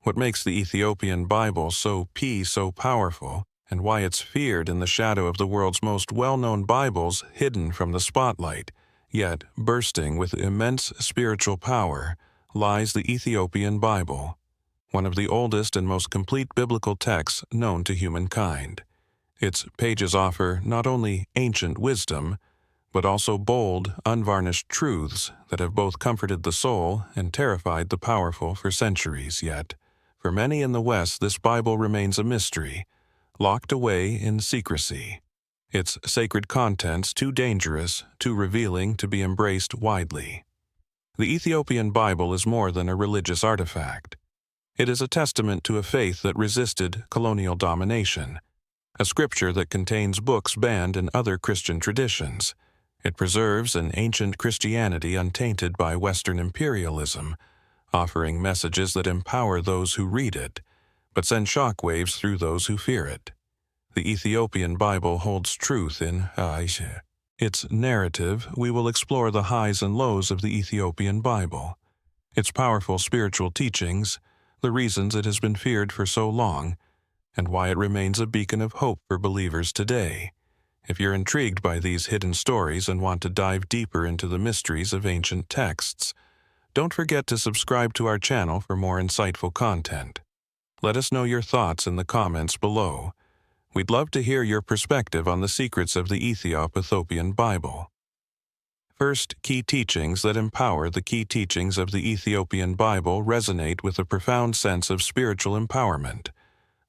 What makes the Ethiopian Bible so powerful, and why it's feared in the shadow of the world's most well-known Bibles, hidden from the spotlight, yet bursting with immense spiritual power, lies the Ethiopian Bible, one of the oldest and most complete biblical texts known to humankind. Its pages offer not only ancient wisdom, but also bold, unvarnished truths that have both comforted the soul and terrified the powerful for centuries. Yet, for many in the West, this Bible remains a mystery, locked away in secrecy. Its sacred contents too dangerous, too revealing to be embraced widely. The Ethiopian Bible is more than a religious artifact. It is a testament to a faith that resisted colonial domination, a scripture that contains books banned in other Christian traditions. It preserves an ancient Christianity untainted by Western imperialism, offering messages that empower those who read it, but send shockwaves through those who fear it. The Ethiopian Bible holds truth in its narrative. We will explore the highs and lows of the Ethiopian Bible, its powerful spiritual teachings, the reasons it has been feared for so long, and why it remains a beacon of hope for believers today. If you're intrigued by these hidden stories and want to dive deeper into the mysteries of ancient texts, don't forget to subscribe to our channel for more insightful content. Let us know your thoughts in the comments below. We'd love to hear your perspective on the secrets of the Ethiopian Bible. First, key teachings that empower. The key teachings of the Ethiopian Bible resonate with a profound sense of spiritual empowerment,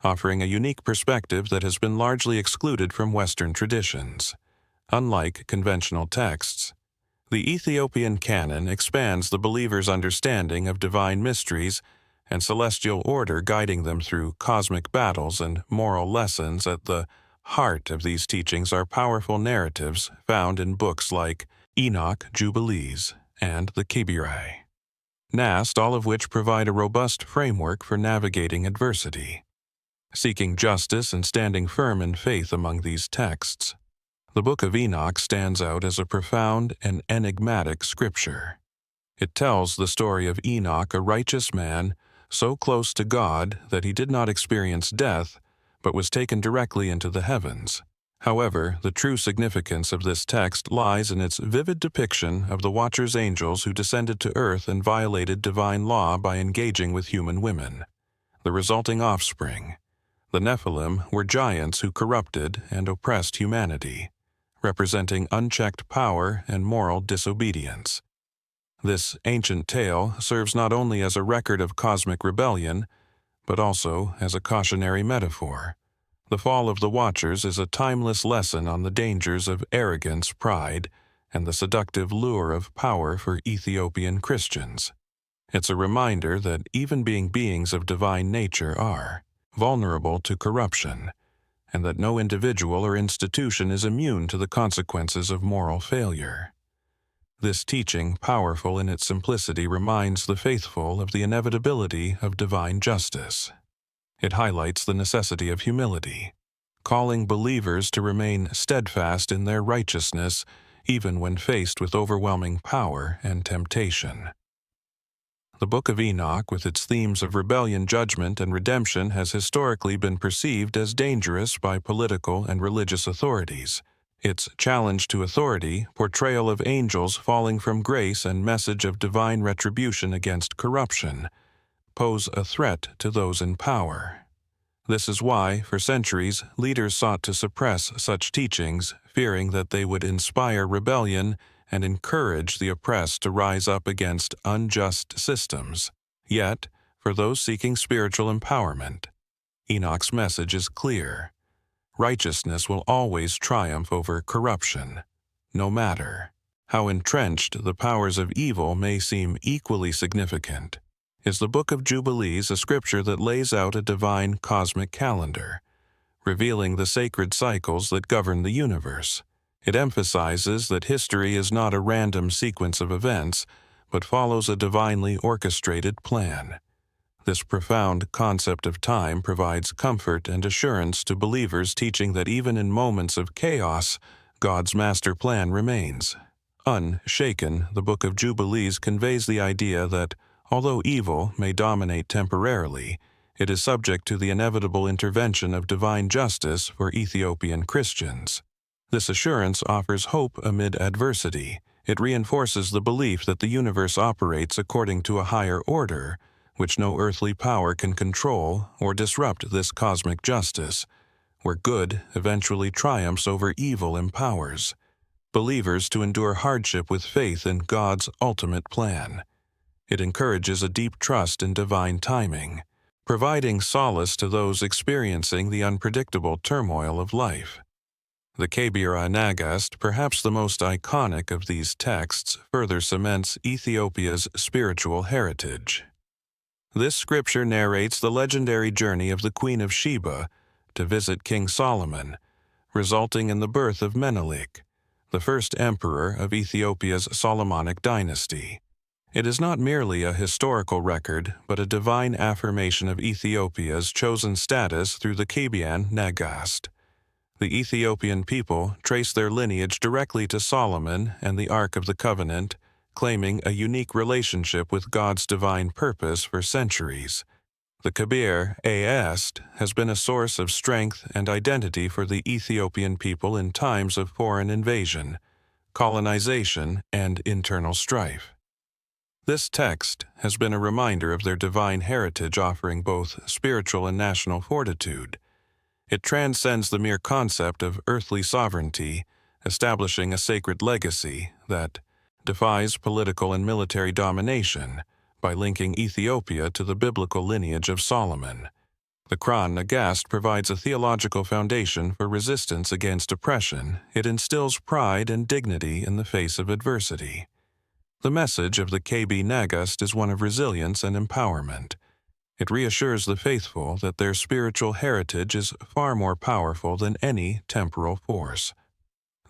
offering a unique perspective that has been largely excluded from Western traditions. Unlike conventional texts, the Ethiopian canon expands the believer's understanding of divine mysteries and celestial order, guiding them through cosmic battles and moral lessons. At the heart of these teachings are powerful narratives found in books like Enoch, Jubilees, and the Kibirai, Nast, all of which provide a robust framework for navigating adversity. Seeking justice and standing firm in faith among these texts, the Book of Enoch stands out as a profound and enigmatic scripture. It tells the story of Enoch, a righteous man, so close to God that he did not experience death, but was taken directly into the heavens. However, the true significance of this text lies in its vivid depiction of the Watcher's angels who descended to earth and violated divine law by engaging with human women. The resulting offspring, the Nephilim, were giants who corrupted and oppressed humanity, representing unchecked power and moral disobedience. This ancient tale serves not only as a record of cosmic rebellion, but also as a cautionary metaphor. The fall of the Watchers is a timeless lesson on the dangers of arrogance, pride, and the seductive lure of power for Ethiopian Christians. It's a reminder that even beings of divine nature are vulnerable to corruption, and that no individual or institution is immune to the consequences of moral failure. This teaching, powerful in its simplicity, reminds the faithful of the inevitability of divine justice. It highlights the necessity of humility, calling believers to remain steadfast in their righteousness even when faced with overwhelming power and temptation. The Book of Enoch, with its themes of rebellion, judgment, and redemption, has historically been perceived as dangerous by political and religious authorities. Its challenge to authority, portrayal of angels falling from grace, and message of divine retribution against corruption pose a threat to those in power. This is why, for centuries, leaders sought to suppress such teachings, fearing that they would inspire rebellion and encourage the oppressed to rise up against unjust systems. Yet, for those seeking spiritual empowerment, Enoch's message is clear. Righteousness will always triumph over corruption, no matter how entrenched the powers of evil may seem. Equally significant is the Book of Jubilees, a scripture that lays out a divine cosmic calendar, revealing the sacred cycles that govern the universe. It emphasizes that history is not a random sequence of events, but follows a divinely orchestrated plan. This profound concept of time provides comfort and assurance to believers, teaching that even in moments of chaos, God's master plan remains unshaken. The Book of Jubilees conveys the idea that Although evil may dominate temporarily, it is subject to the inevitable intervention of divine justice for Ethiopian Christians. This assurance offers hope amid adversity. It reinforces the belief that the universe operates according to a higher order, which no earthly power can control or disrupt. This cosmic justice, where good eventually triumphs over evil, empowers believers to endure hardship with faith in God's ultimate plan. It encourages a deep trust in divine timing, providing solace to those experiencing the unpredictable turmoil of life. The Kebira Nagast, perhaps the most iconic of these texts, further cements Ethiopia's spiritual heritage. This scripture narrates the legendary journey of the Queen of Sheba to visit King Solomon, resulting in the birth of Menelik, the first emperor of Ethiopia's Solomonic dynasty. It is not merely a historical record, but a divine affirmation of Ethiopia's chosen status through the Kebira Nagast. The Ethiopian people trace their lineage directly to Solomon and the Ark of the Covenant, claiming a unique relationship with God's divine purpose for centuries. The Kebir Est has been a source of strength and identity for the Ethiopian people in times of foreign invasion, colonization, and internal strife. This text has been a reminder of their divine heritage, offering both spiritual and national fortitude. It transcends the mere concept of earthly sovereignty, establishing a sacred legacy that defies political and military domination by linking Ethiopia to the biblical lineage of Solomon. The Quran Nagast provides a theological foundation for resistance against oppression. It instills pride and dignity in the face of adversity. The message of the KB Nagast is one of resilience and empowerment. It reassures the faithful that their spiritual heritage is far more powerful than any temporal force.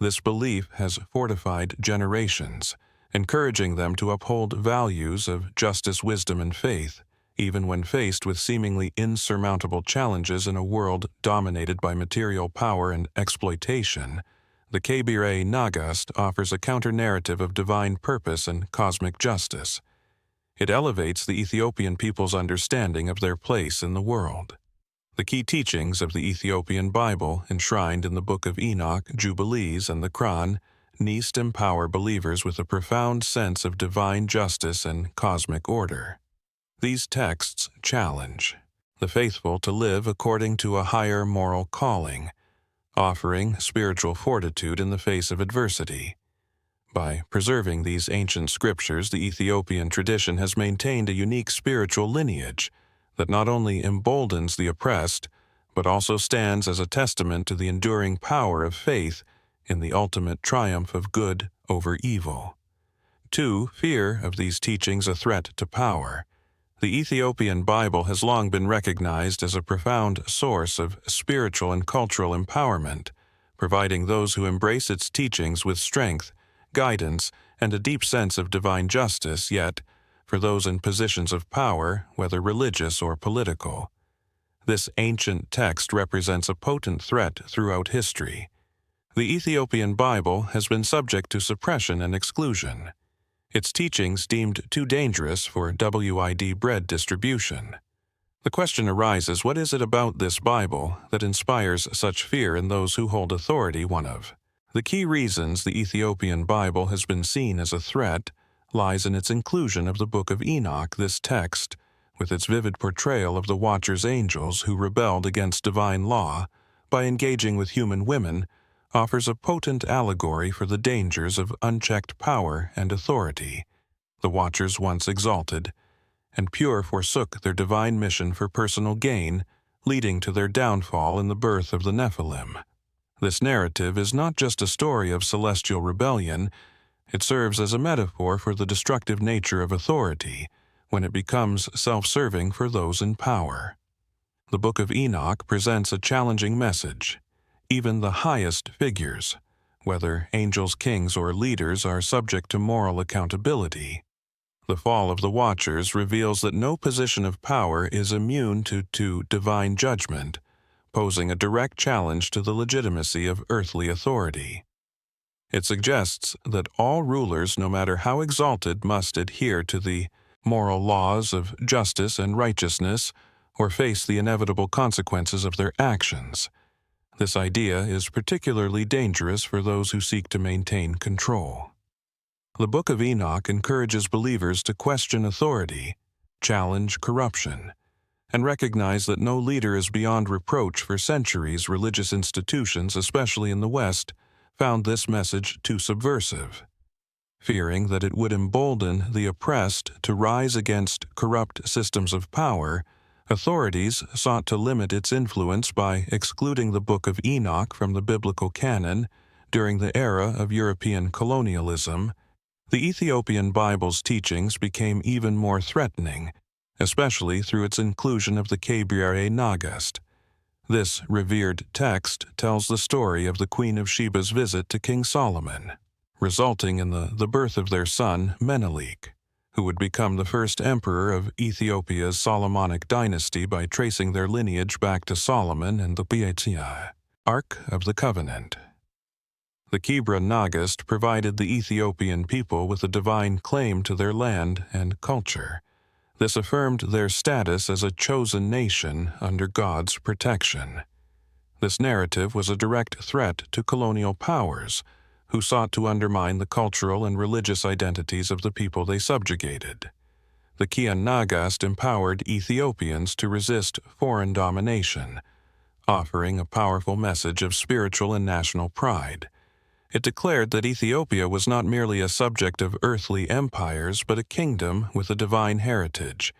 This belief has fortified generations, encouraging them to uphold values of justice, wisdom, and faith, even when faced with seemingly insurmountable challenges in a world dominated by material power and exploitation. The Kebira Nagast offers a counter-narrative of divine purpose and cosmic justice. It elevates the Ethiopian people's understanding of their place in the world. The key teachings of the Ethiopian Bible, enshrined in the Book of Enoch, Jubilees, and the Quran, empower believers with a profound sense of divine justice and cosmic order. These texts challenge the faithful to live according to a higher moral calling, offering spiritual fortitude in the face of adversity. By preserving these ancient scriptures, the Ethiopian tradition has maintained a unique spiritual lineage that not only emboldens the oppressed, but also stands as a testament to the enduring power of faith in the ultimate triumph of good over evil. 2. Fear of these teachings a threat to power. The Ethiopian Bible has long been recognized as a profound source of spiritual and cultural empowerment, providing those who embrace its teachings with strength, guidance, and a deep sense of divine justice. Yet, for those in positions of power, whether religious or political, this ancient text represents a potent threat throughout history. The Ethiopian Bible has been subject to suppression and exclusion, its teachings deemed too dangerous for WID bread distribution. The question arises, what is it about this Bible that inspires such fear in those who hold authority? One of the key reasons the Ethiopian Bible has been seen as a threat lies in its inclusion of the Book of Enoch. This text, with its vivid portrayal of the Watcher's angels who rebelled against divine law by engaging with human women, offers a potent allegory for the dangers of unchecked power and authority. The Watchers, once exalted and pure, forsook their divine mission for personal gain, leading to their downfall in the birth of the Nephilim. This narrative is not just a story of celestial rebellion, it serves as a metaphor for the destructive nature of authority when it becomes self-serving for those in power. The Book of Enoch presents a challenging message. Even the highest figures, whether angels, kings, or leaders, are subject to moral accountability. The fall of the Watchers reveals that no position of power is immune to divine judgment, posing a direct challenge to the legitimacy of earthly authority. It suggests that all rulers, no matter how exalted, must adhere to the moral laws of justice and righteousness, or face the inevitable consequences of their actions. This idea is particularly dangerous for those who seek to maintain control. The Book of Enoch encourages believers to question authority, challenge corruption, and recognize that no leader is beyond reproach. For centuries, religious institutions, especially in the West, found this message too subversive. Fearing that it would embolden the oppressed to rise against corrupt systems of power, authorities sought to limit its influence by excluding the Book of Enoch from the biblical canon. During the era of European colonialism, the Ethiopian Bible's teachings became even more threatening, especially through its inclusion of the Cain and Abel. This revered text tells the story of the Queen of Sheba's visit to King Solomon, resulting in the birth of their son Menelik, who would become the first emperor of Ethiopia's Solomonic dynasty by tracing their lineage back to Solomon and the Ark of the Covenant. The Kebra Nagast provided the Ethiopian people with a divine claim to their land and culture. This affirmed their status as a chosen nation under God's protection. This narrative was a direct threat to colonial powers, who sought to undermine the cultural and religious identities of the people they subjugated. The Kebra Nagast empowered Ethiopians to resist foreign domination, offering a powerful message of spiritual and national pride. It declared that Ethiopia was not merely a subject of earthly empires, but a kingdom with a divine heritage,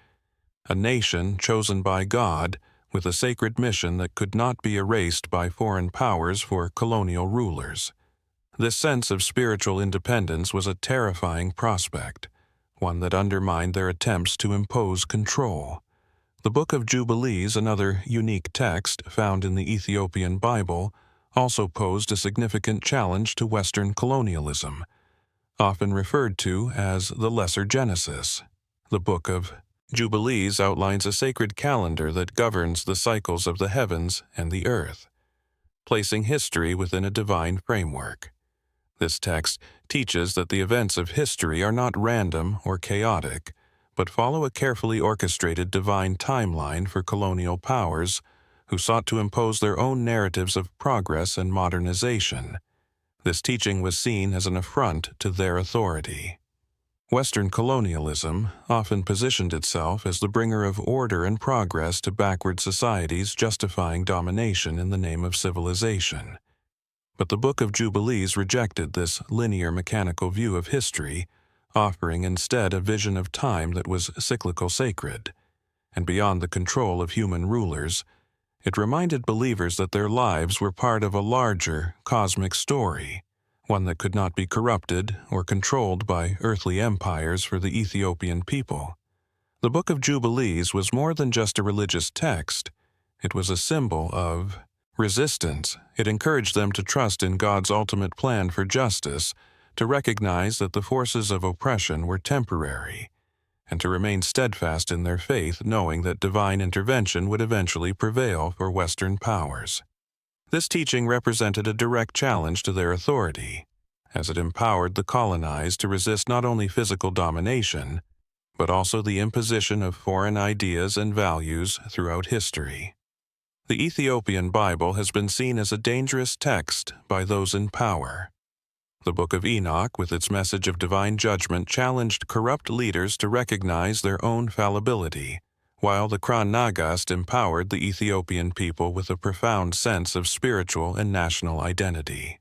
a nation chosen by God with a sacred mission that could not be erased by foreign powers for colonial rulers. This sense of spiritual independence was a terrifying prospect, one that undermined their attempts to impose control. The Book of Jubilees, another unique text found in the Ethiopian Bible, also posed a significant challenge to Western colonialism, often referred to as the Lesser Genesis. The Book of Jubilees outlines a sacred calendar that governs the cycles of the heavens and the earth, placing history within a divine framework. This text teaches that the events of history are not random or chaotic, but follow a carefully orchestrated divine timeline for colonial powers who sought to impose their own narratives of progress and modernization. This teaching was seen as an affront to their authority. Western colonialism often positioned itself as the bringer of order and progress to backward societies, justifying domination in the name of civilization. But the Book of Jubilees rejected this linear mechanical view of history, offering instead a vision of time that was cyclical sacred, and beyond the control of human rulers. It reminded believers that their lives were part of a larger cosmic story, one that could not be corrupted or controlled by earthly empires. For the Ethiopian people, the Book of Jubilees was more than just a religious text. It was a symbol of resistance. It encouraged them to trust in God's ultimate plan for justice, to recognize that the forces of oppression were temporary, and to remain steadfast in their faith, knowing that divine intervention would eventually prevail for Western powers. This teaching represented a direct challenge to their authority, as it empowered the colonized to resist not only physical domination, but also the imposition of foreign ideas and values throughout history. The Ethiopian Bible has been seen as a dangerous text by those in power. The Book of Enoch, with its message of divine judgment, challenged corrupt leaders to recognize their own fallibility, while the Kebra Nagast empowered the Ethiopian people with a profound sense of spiritual and national identity.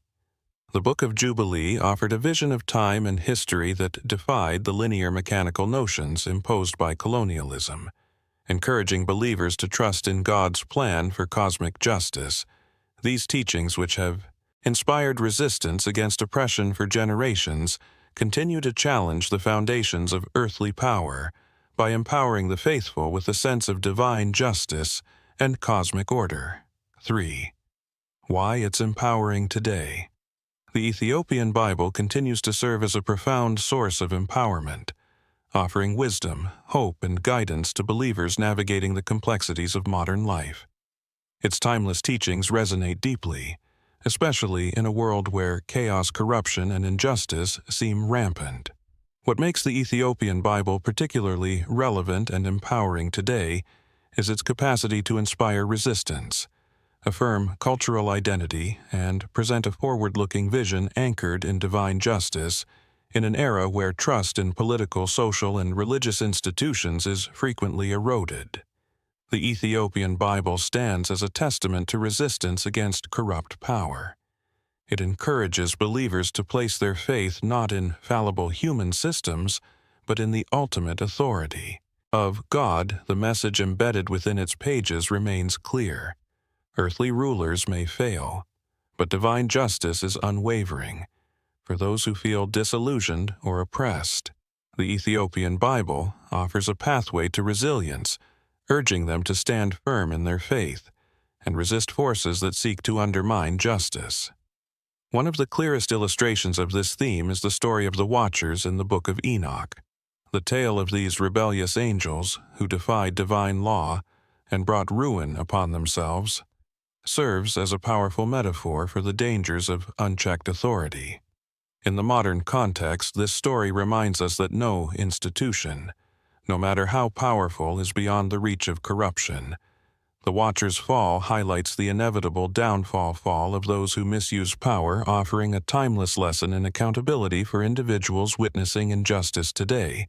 The Book of Jubilee offered a vision of time and history that defied the linear mechanical notions imposed by colonialism, encouraging believers to trust in God's plan for cosmic justice. These teachings, which have inspired resistance against oppression for generations, continue to challenge the foundations of earthly power by empowering the faithful with a sense of divine justice and cosmic order. 3. Why it's empowering today. The Ethiopian Bible continues to serve as a profound source of empowerment, offering wisdom, hope, and guidance to believers navigating the complexities of modern life. Its timeless teachings resonate deeply, especially in a world where chaos, corruption, and injustice seem rampant. What makes the Ethiopian Bible particularly relevant and empowering today is its capacity to inspire resistance, affirm cultural identity, and present a forward-looking vision anchored in divine justice in an era where trust in political, social, and religious institutions is frequently eroded. The Ethiopian Bible stands as a testament to resistance against corrupt power. It encourages believers to place their faith not in fallible human systems, but in the ultimate authority of God. The message embedded within its pages remains clear. Earthly rulers may fail, but divine justice is unwavering for those who feel disillusioned or oppressed. The Ethiopian Bible offers a pathway to resilience, urging them to stand firm in their faith and resist forces that seek to undermine justice. One of the clearest illustrations of this theme is the story of the Watchers in the Book of Enoch. The tale of these rebellious angels who defied divine law and brought ruin upon themselves serves as a powerful metaphor for the dangers of unchecked authority. In the modern context, this story reminds us that no institution, no matter how powerful, is beyond the reach of corruption. The Watcher's fall highlights the inevitable downfall of those who misuse power, offering a timeless lesson in accountability for individuals witnessing injustice today.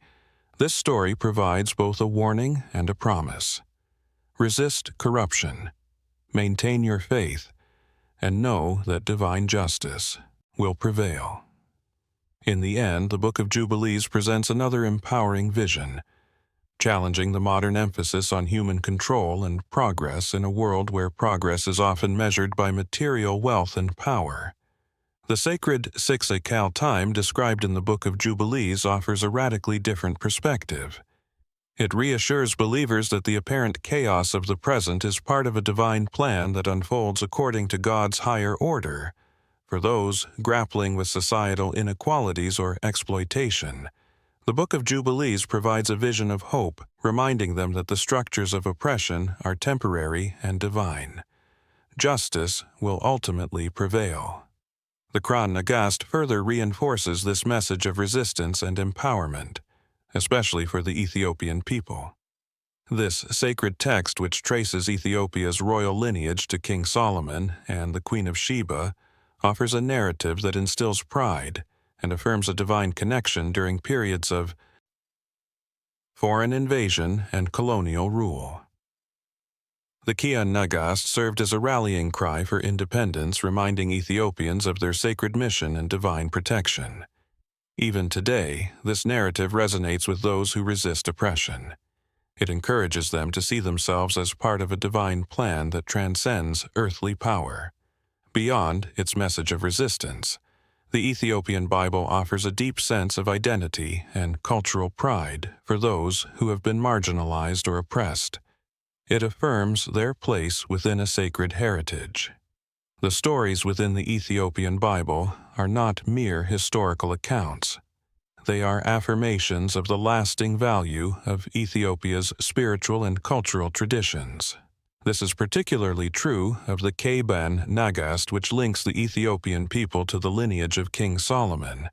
This story provides both a warning and a promise. Resist corruption, maintain your faith, and know that divine justice will prevail. In the end, the Book of Jubilees presents another empowering vision, challenging the modern emphasis on human control and progress in a world where progress is often measured by material wealth and power. The sacred 6 Ekal time described in the Book of Jubilees offers a radically different perspective. It reassures believers that the apparent chaos of the present is part of a divine plan that unfolds according to God's higher order. For those grappling with societal inequalities or exploitation, the Book of Jubilees provides a vision of hope, reminding them that the structures of oppression are temporary and divine. Justice will ultimately prevail. The Quran Nagast further reinforces this message of resistance and empowerment, especially for the Ethiopian people. This sacred text, which traces Ethiopia's royal lineage to King Solomon and the Queen of Sheba, offers a narrative that instills pride and affirms a divine connection during periods of foreign invasion and colonial rule. The Quran Nagast served as a rallying cry for independence, reminding Ethiopians of their sacred mission and divine protection. Even today, this narrative resonates with those who resist oppression. It encourages them to see themselves as part of a divine plan that transcends earthly power. Beyond its message of resistance, the Ethiopian Bible offers a deep sense of identity and cultural pride for those who have been marginalized or oppressed. It affirms their place within a sacred heritage. The stories within the Ethiopian Bible are not mere historical accounts. They are affirmations of the lasting value of Ethiopia's spiritual and cultural traditions. This is particularly true of the Cain Nagast, which links the Ethiopian people to the lineage of King Solomon.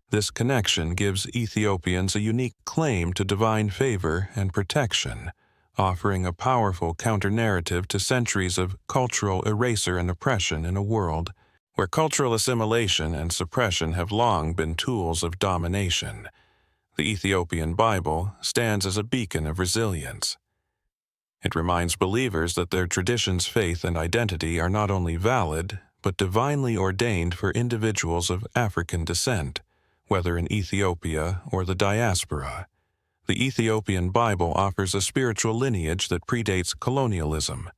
This connection gives Ethiopians a unique claim to divine favor and protection, offering a powerful counter-narrative to centuries of cultural erasure and oppression in a world where cultural assimilation and suppression have long been tools of domination. The Ethiopian Bible stands as a beacon of resilience. It reminds believers that their traditions, faith, and identity are not only valid, but divinely ordained for individuals of African descent, whether in Ethiopia or the diaspora. The Ethiopian Bible offers a spiritual lineage that predates colonialism,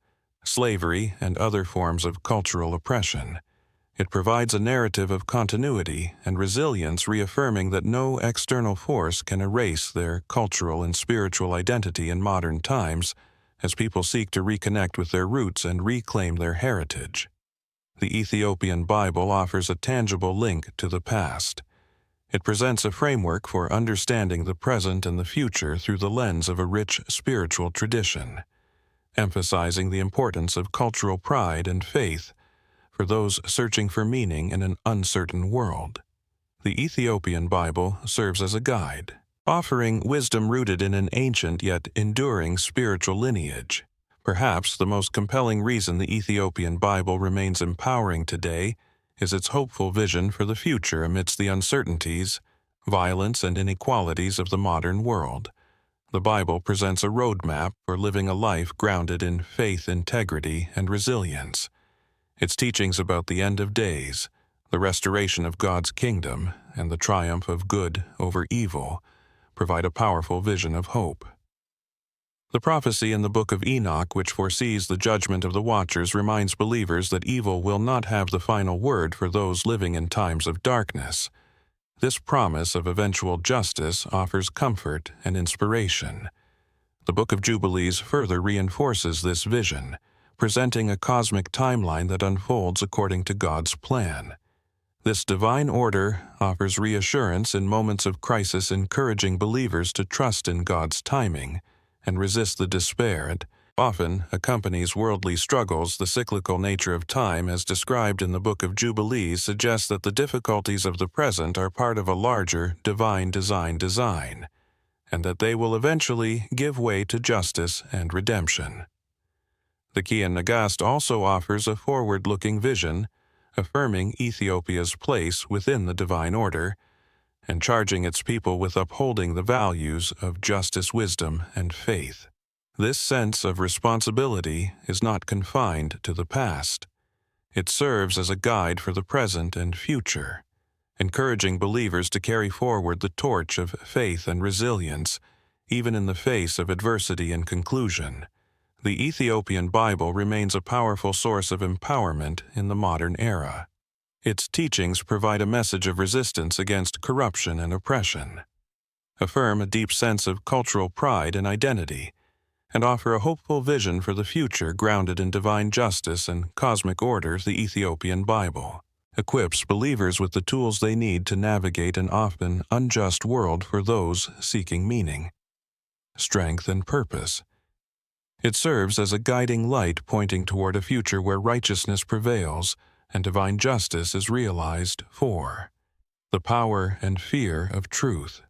slavery, and other forms of cultural oppression. It provides a narrative of continuity and resilience, reaffirming that no external force can erase their cultural and spiritual identity in modern times, as people seek to reconnect with their roots and reclaim their heritage. The Ethiopian Bible offers a tangible link to the past. It presents a framework for understanding the present and the future through the lens of a rich spiritual tradition, emphasizing the importance of cultural pride and faith for those searching for meaning in an uncertain world. The Ethiopian Bible serves as a guide, offering wisdom rooted in an ancient yet enduring spiritual lineage. Perhaps the most compelling reason the Ethiopian Bible remains empowering today is its hopeful vision for the future amidst the uncertainties, violence, and inequalities of the modern world. The Bible presents a roadmap for living a life grounded in faith, integrity, and resilience. Its teachings about the end of days, the restoration of God's kingdom, and the triumph of good over evil provide a powerful vision of hope. The prophecy in the book of Enoch, which foresees the judgment of the watchers, reminds believers that evil will not have the final word for those living in times of darkness. This promise of eventual justice offers comfort and inspiration. The Book of Jubilees further reinforces this vision, presenting a cosmic timeline that unfolds according to God's plan. This divine order offers reassurance in moments of crisis, encouraging believers to trust in God's timing and resist the despair that often accompanies worldly struggles. The cyclical nature of time, as described in the Book of Jubilees, suggests that the difficulties of the present are part of a larger divine design, and that they will eventually give way to justice and redemption. The Cain and Abel also offers a forward-looking vision, affirming Ethiopia's place within the divine order, and charging its people with upholding the values of justice, wisdom, and faith. This sense of responsibility is not confined to the past. It serves as a guide for the present and future, encouraging believers to carry forward the torch of faith and resilience, even in the face of adversity and conclusion. The Ethiopian Bible remains a powerful source of empowerment in the modern era. Its teachings provide a message of resistance against corruption and oppression, affirm a deep sense of cultural pride and identity, and offer a hopeful vision for the future grounded in divine justice and cosmic order. The Ethiopian Bible equips believers with the tools they need to navigate an often unjust world for those seeking meaning, strength, and purpose. It serves as a guiding light pointing toward a future where righteousness prevails and divine justice is realized. 4. The power and fear of truth.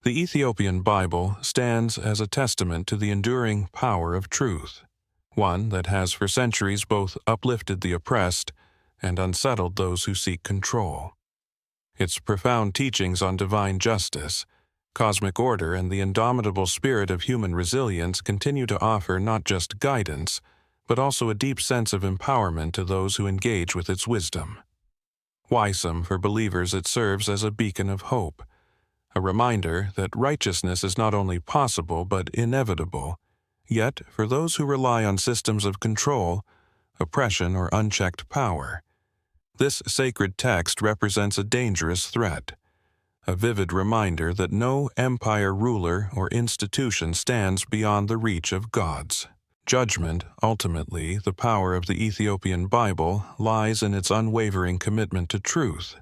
The Ethiopian Bible stands as a testament to the enduring power of truth, one that has for centuries both uplifted the oppressed and unsettled those who seek control. Its profound teachings on divine justice, cosmic order, and the indomitable spirit of human resilience continue to offer not just guidance, but also a deep sense of empowerment to those who engage with its wisdom. Winsome for believers, it serves as a beacon of hope, a reminder that righteousness is not only possible but inevitable. Yet, for those who rely on systems of control, oppression, or unchecked power, this sacred text represents a dangerous threat, a vivid reminder that no empire, ruler, or institution stands beyond the reach of God's judgment. Ultimately, the power of the Ethiopian Bible lies in its unwavering commitment to truth.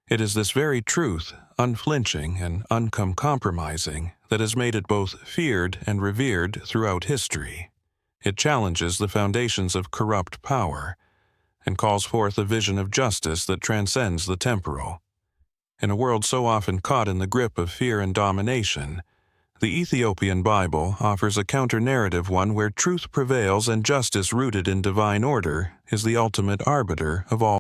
It is this very truth, unflinching and uncompromising, that has made it both feared and revered throughout history. It challenges the foundations of corrupt power and calls forth a vision of justice that transcends the temporal. In a world so often caught in the grip of fear and domination, the Ethiopian Bible offers a counter-narrative, one where truth prevails and justice rooted in divine order is the ultimate arbiter of all